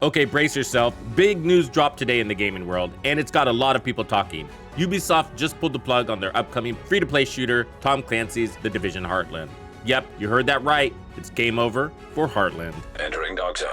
Okay, brace yourself. Big news dropped today in the gaming world, and it's got a lot of people talking. Ubisoft just pulled the plug on their upcoming free-to-play shooter, Tom Clancy's The Division Heartland. Yep, you heard that right. It's game over for Heartland. Entering Dog Zone.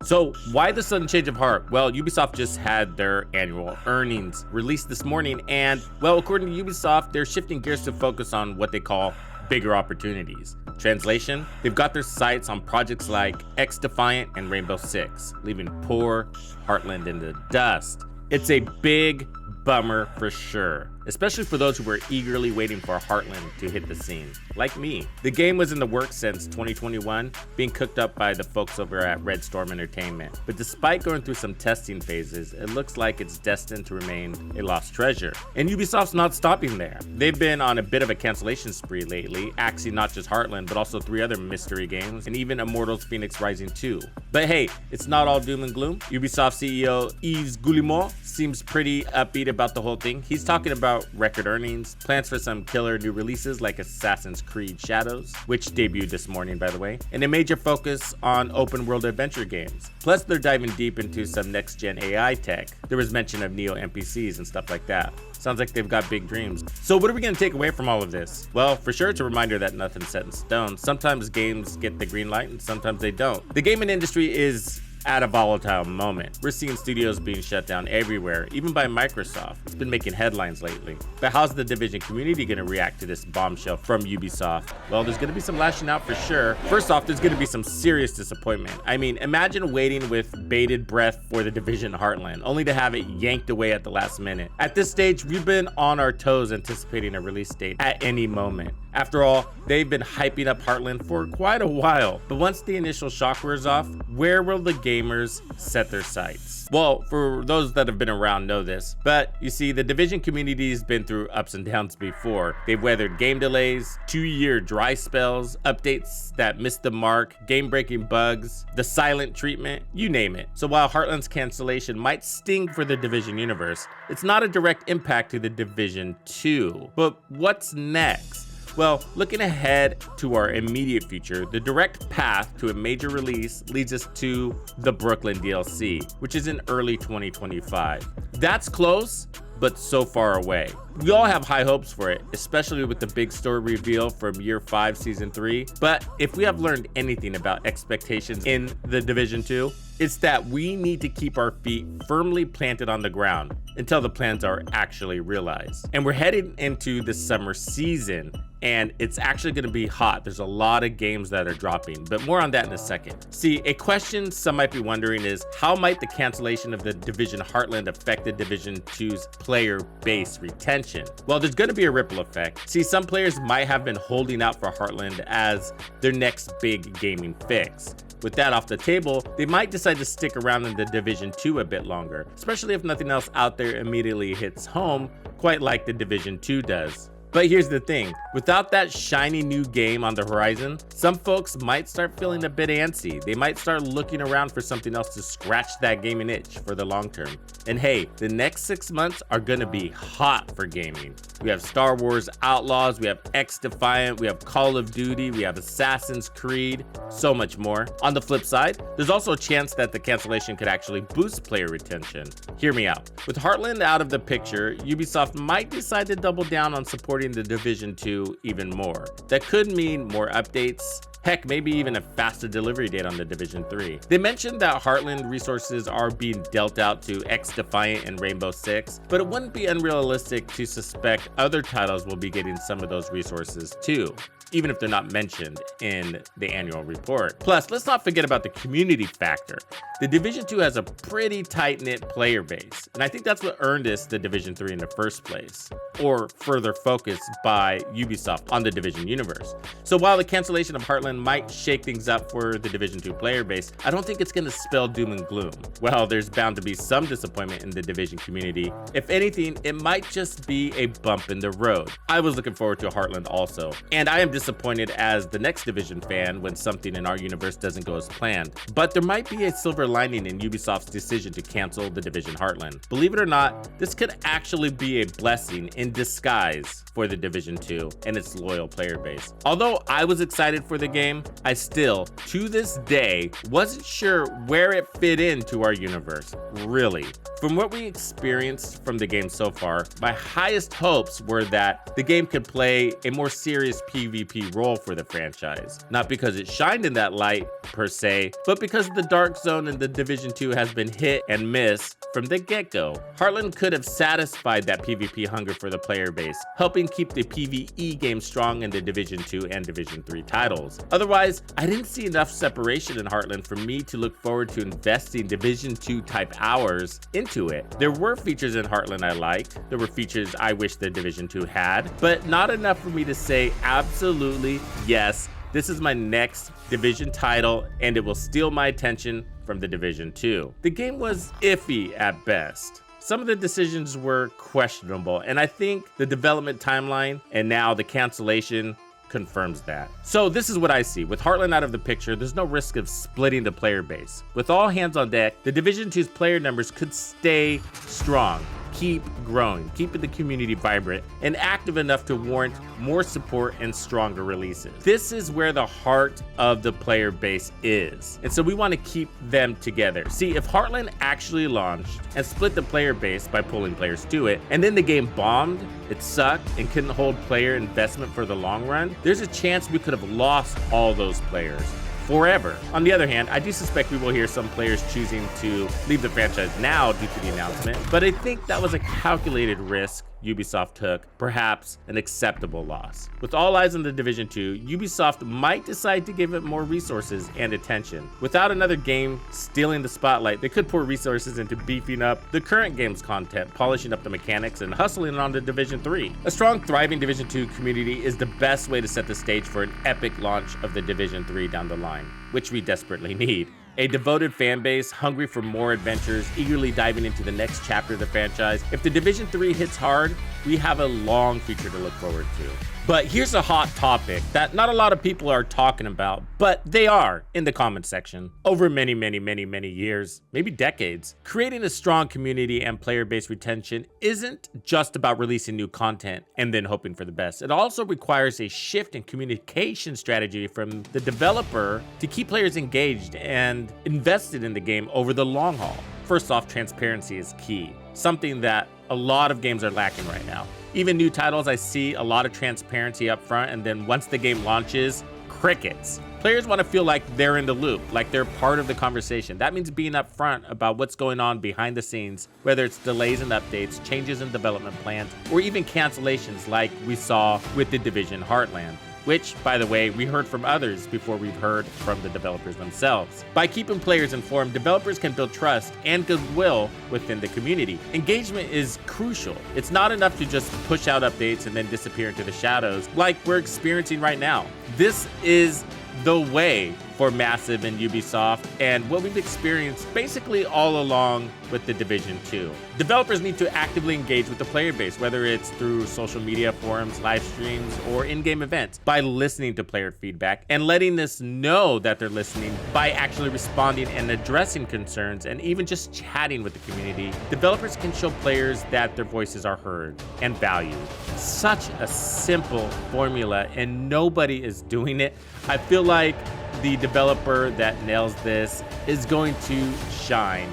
So, why the sudden change of heart? Well, Ubisoft just had their annual earnings released this morning, and, well, according to Ubisoft, they're shifting gears to focus on what they call bigger opportunities. Translation, they've got their sights on projects like X-Defiant and Rainbow Six, leaving poor Heartland in the dust. It's a big bummer for sure, especially for those who were eagerly waiting for Heartland to hit the scene, like me. The game was in the works since 2021, being cooked up by the folks over at Red Storm Entertainment. But despite going through some testing phases, it looks like it's destined to remain a lost treasure. And Ubisoft's not stopping there. They've been on a bit of a cancellation spree lately, axing not just Heartland, but also 3 other mystery games, and even Immortals Phoenix Rising 2. But hey, it's not all doom and gloom. Ubisoft CEO Yves Guillemot seems pretty upbeat about the whole thing. He's talking about record earnings, plans for some killer new releases like Assassin's Creed Shadows, which debuted this morning by the way, and a major focus on open world adventure games. Plus they're diving deep into some next gen AI tech. There was mention of Neo NPCs and stuff like that. Sounds like they've got big dreams. So what are we going to take away from all of this? Well, for sure it's a reminder that nothing's set in stone. Sometimes games get the green light and sometimes they don't. The gaming industry is at a volatile moment. We're seeing studios being shut down everywhere, even by Microsoft. It's been making headlines lately. But how's the Division community going to react to this bombshell from Ubisoft? Well, there's going to be some lashing out for sure. First off, there's going to be some serious disappointment. I mean, imagine waiting with bated breath for the Division Heartland, only to have it yanked away at the last minute. At this stage, we've been on our toes anticipating a release date at any moment. After all, they've been hyping up Heartland for quite a while. But once the initial shock wears off, where will the gamers set their sights? Well, for those that have been around know this, but you see, the Division community has been through ups and downs before. They've weathered game delays, 2-year dry spells, updates that missed the mark, game-breaking bugs, the silent treatment, you name it. So while Heartland's cancellation might sting for the Division universe, it's not a direct impact to the Division 2. But what's next? Well, looking ahead to our immediate future, the direct path to a major release leads us to the Brooklyn DLC, which is in early 2025. That's close, but so far away. We all have high hopes for it, especially with the big story reveal from Year 5 Season 3. But if we have learned anything about expectations in the Division 2, it's that we need to keep our feet firmly planted on the ground until the plans are actually realized. And we're heading into the summer season, and it's actually going to be hot. There's a lot of games that are dropping, but more on that in a second. See, a question some might be wondering is, how might the cancellation of the Division Heartland affect the Division 2's player base retention? Well, there's going to be a ripple effect. See, some players might have been holding out for Heartland as their next big gaming fix. With that off the table, they might decide to stick around in the Division 2 a bit longer, especially if nothing else out there immediately hits home, quite like the Division 2 does. But here's the thing, without that shiny new game on the horizon, some folks might start feeling a bit antsy. They might start looking around for something else to scratch that gaming itch for the long term. And hey, the next 6 months are gonna be hot for gaming. We have Star Wars Outlaws, we have X-Defiant, we have Call of Duty, we have Assassin's Creed, so much more. On the flip side, there's also a chance that the cancellation could actually boost player retention. Hear me out. With Heartland out of the picture, Ubisoft might decide to double down on supporting the Division 2 even more. That could mean more updates, heck, maybe even a faster delivery date on the Division 3. They mentioned that Heartland resources are being dealt out to X-Defiant and Rainbow Six, but it wouldn't be unrealistic to suspect other titles will be getting some of those resources too, even if they're not mentioned in the annual report. Plus, let's not forget about the community factor. The Division 2 has a pretty tight-knit player base, and I think that's what earned us the Division 3 in the first place, or further focus by Ubisoft on the Division universe. So while the cancellation of Heartland might shake things up for the Division 2 player base, I don't think it's going to spell doom and gloom. Well, there's bound to be some disappointment in the Division community. If anything, it might just be a bump in the road. I was looking forward to Heartland also, and I am disappointed as the next Division fan when something in our universe doesn't go as planned. But there might be a silver lining in Ubisoft's decision to cancel The Division Heartland. Believe it or not, this could actually be a blessing in disguise for The Division 2 and its loyal player base. Although I was excited for the game, I still, to this day, wasn't sure where it fit into our universe, really. From what we experienced from the game so far, my highest hopes were that the game could play a more serious PvP role for the franchise. Not because it shined in that light, per se, but because the dark zone in The Division 2 has been hit and miss from the get-go. Heartland could have satisfied that PvP hunger for the player base, helping keep the PvE game strong in the Division 2 and Division 3 titles. Otherwise, I didn't see enough separation in Heartland for me to look forward to investing Division 2 type hours into it. There were features in Heartland I liked, there were features I wish the Division 2 had, but not enough for me to say absolutely yes, this is my next Division title and it will steal my attention from the Division 2. The game was iffy at best. Some of the decisions were questionable, and I think the development timeline and now the cancellation confirms that. So this is what I see. With Heartland out of the picture, there's no risk of splitting the player base. With all hands on deck, the Division 2's player numbers could stay strong, keep growing, keeping the community vibrant and active enough to warrant more support and stronger releases. This is where the heart of the player base is. And so we want to keep them together. See, if Heartland actually launched and split the player base by pulling players to it, and then the game bombed, it sucked, and couldn't hold player investment for the long run, there's a chance we could have lost all those players forever. On the other hand, I do suspect we will hear some players choosing to leave the franchise now due to the announcement, but I think that was a calculated risk Ubisoft took, perhaps an acceptable loss. With all eyes on The Division 2, Ubisoft might decide to give it more resources and attention. Without another game stealing the spotlight, they could pour resources into beefing up the current game's content, polishing up the mechanics, and hustling on to Division 3. A strong, thriving Division 2 community is the best way to set the stage for an epic launch of the Division 3 down the line, which we desperately need. A devoted fan base, hungry for more adventures, eagerly diving into the next chapter of the franchise. If the Division 3 hits hard, we have a long future to look forward to. But here's a hot topic that not a lot of people are talking about, but they are in the comment section. Over many years, maybe decades, creating a strong community and player base retention isn't just about releasing new content and then hoping for the best. It also requires a shift in communication strategy from the developer to keep players engaged and invested in the game over the long haul. First off, transparency is key, something that a lot of games are lacking right now. Even new titles, I see a lot of transparency up front, and then once the game launches, crickets. Players want to feel like they're in the loop, like they're part of the conversation. That means being upfront about what's going on behind the scenes, whether it's delays in updates, changes in development plans, or even cancellations like we saw with The Division Heartland. Which, by the way, we heard from others before we've heard from the developers themselves. By keeping players informed, developers can build trust and goodwill within the community. Engagement is crucial. It's not enough to just push out updates and then disappear into the shadows like we're experiencing right now. This is the way for Massive and Ubisoft, and what we've experienced basically all along with The Division 2. Developers need to actively engage with the player base, whether it's through social media forums, live streams, or in-game events, by listening to player feedback and letting us know that they're listening by actually responding and addressing concerns, and even just chatting with the community. Developers can show players that their voices are heard and valued. Such a simple formula, and nobody is doing it. I feel like the developer that nails this is going to shine.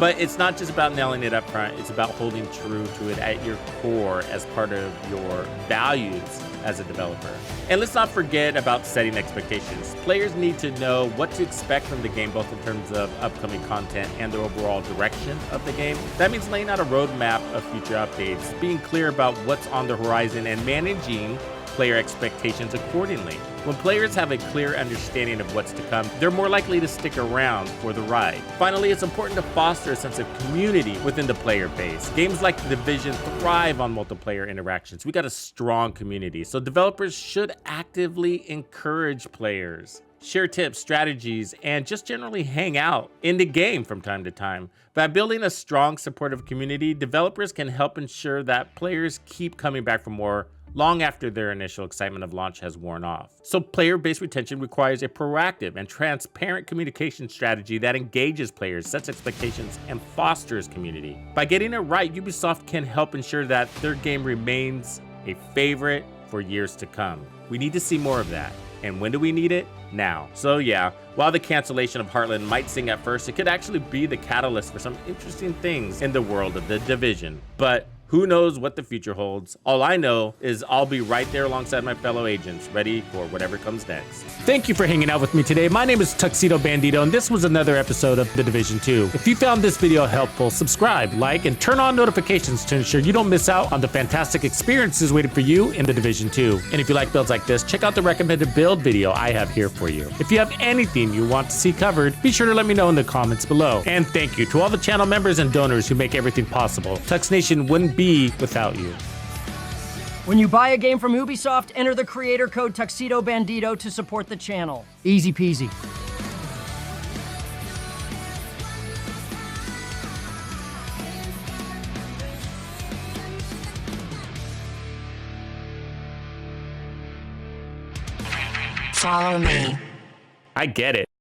But it's not just about nailing it up front, it's about holding true to it at your core as part of your values as a developer. And let's not forget about setting expectations. Players need to know what to expect from the game, both in terms of upcoming content and the overall direction of the game. That means laying out a roadmap of future updates, being clear about what's on the horizon, and managing player expectations accordingly. When players have a clear understanding of what's to come, they're more likely to stick around for the ride. Finally, it's important to foster a sense of community within the player base. Games like The Division thrive on multiplayer interactions. We got a strong community, so developers should actively encourage players, share tips, strategies, and just generally hang out in the game from time to time. By building a strong, supportive community, developers can help ensure that players keep coming back for more long after their initial excitement of launch has worn off. So player base retention requires a proactive and transparent communication strategy that engages players, sets expectations, and fosters community. By getting it right, Ubisoft can help ensure that their game remains a favorite for years to come. We need to see more of that. And when do we need it? Now. So yeah, while the cancellation of Heartland might sting at first, it could actually be the catalyst for some interesting things in the world of The Division. But who knows what the future holds? All I know is I'll be right there alongside my fellow agents, ready for whatever comes next. Thank you for hanging out with me today. My name is Tuxedo Bandido, and this was another episode of The Division 2. If you found this video helpful, subscribe, like, and turn on notifications to ensure you don't miss out on the fantastic experiences waiting for you in The Division 2. And if you like builds like this, check out the recommended build video I have here for you. If you have anything you want to see covered, be sure to let me know in the comments below. And thank you to all the channel members and donors who make everything possible. Tux Nation wouldn't be without you. When you buy a game from Ubisoft, enter the creator code Tuxedo Bandido to support the channel. Easy peasy. Follow me. I get it.